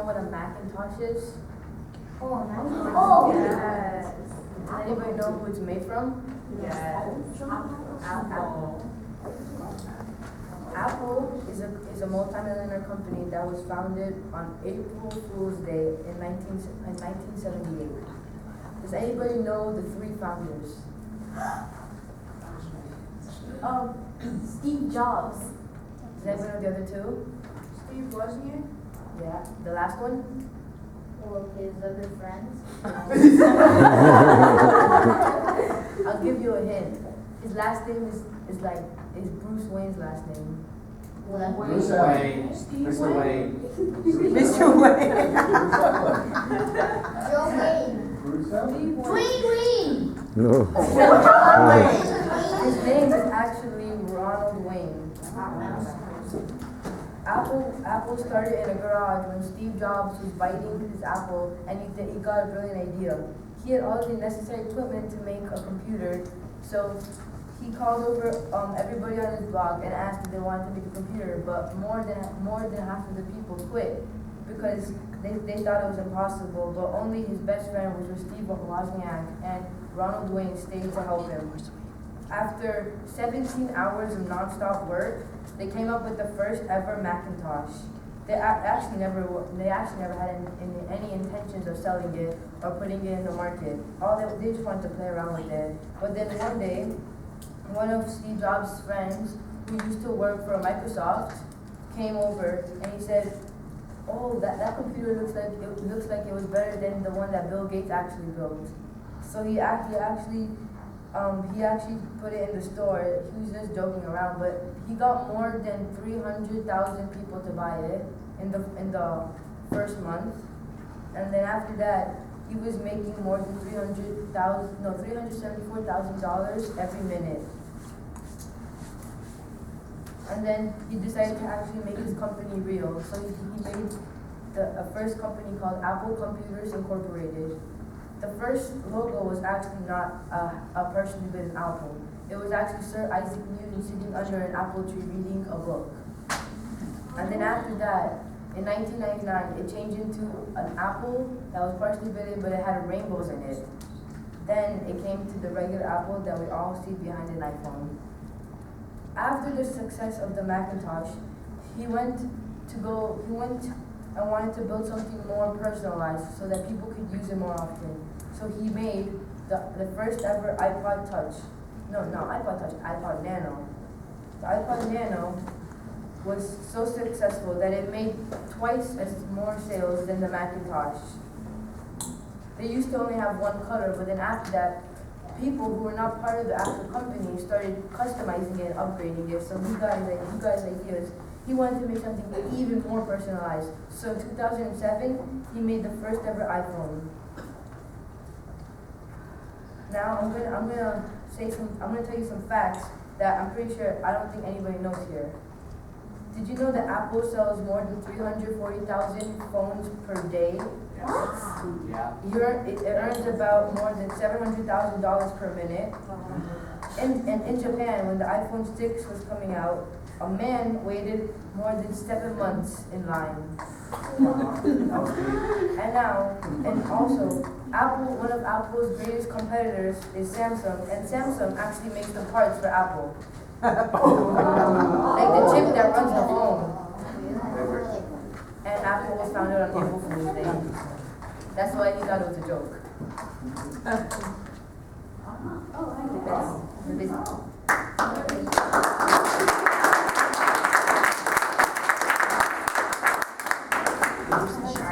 what a Macintosh is? Oh, nice. Oh, Yes. Does anybody know who it's made from? Yes. Apple. Apple is a multi-millionaire company that was founded on April Fool's Day in 1978. Does anybody know the three founders? Steve Jobs. Does anybody know the other two? Steve Wozniak? Yeah. The last one? Well, his other friends. I'll give you a hint. His last name is Bruce Wayne's last name. Bruce Wayne. Mr. Wayne. Mr. Wayne. Joe Wayne. Dwayne Wayne. No. His name is actually Ronald Wayne. Apple started in a garage when Steve Jobs was biting his apple, and he got a brilliant idea. He had all the necessary equipment to make a computer, so he called over everybody on his block and asked if they wanted to make a computer, but more than half of the people quit because they thought it was impossible, but only his best friend, which was Steve Wozniak, and Ronald Wayne stayed to help him. After 17 hours of non-stop work, they came up with the first ever Macintosh. They actually never had any intentions of selling it or putting it in the market. They just wanted to play around with it. But then one day, one of Steve Jobs' friends who used to work for Microsoft came over and he said, "Oh, that computer looks like it was better than the one that Bill Gates actually built." So he actually put it in the store. He was just joking around, but he got more than 300,000 people to buy it in the first month, and then after that, he was making more than $374,000 every minute. And then he decided to actually make his company real. So he made a first company called Apple Computers Incorporated. The first logo was actually not a person who did an apple. It was actually Sir Isaac Newton sitting under an apple tree reading a book. And then after that, in 1999, it changed into an apple that was partially bitten, but it had rainbows in it. Then it came to the regular apple that we all see behind an iPhone. After the success of the Macintosh, he went and wanted to build something more personalized so that people could use it more often. So he made the first ever iPod Nano. The iPod Nano was so successful that it made twice as more sales than the Macintosh. They used to only have one color, but then after that, people who were not part of the actual company started customizing it and upgrading it. So he got ideas. He wanted to make something even more personalized. So in 2007, he made the first ever iPhone. Now I'm gonna tell you some facts that I'm pretty sure I don't think anybody knows here. Did you know that Apple sells more than 340,000 phones per day? Yeah. It earns about more than $700,000 per minute. In Japan, when the iPhone 6 was coming out, a man waited more than 7 months in line. And also, one of Apple's greatest competitors is Samsung, and Samsung actually makes the parts for Apple. Like the chip that runs the phone. And Apple was founded on April Fool's Day. That's why he thought it was a joke. Oh, I like that.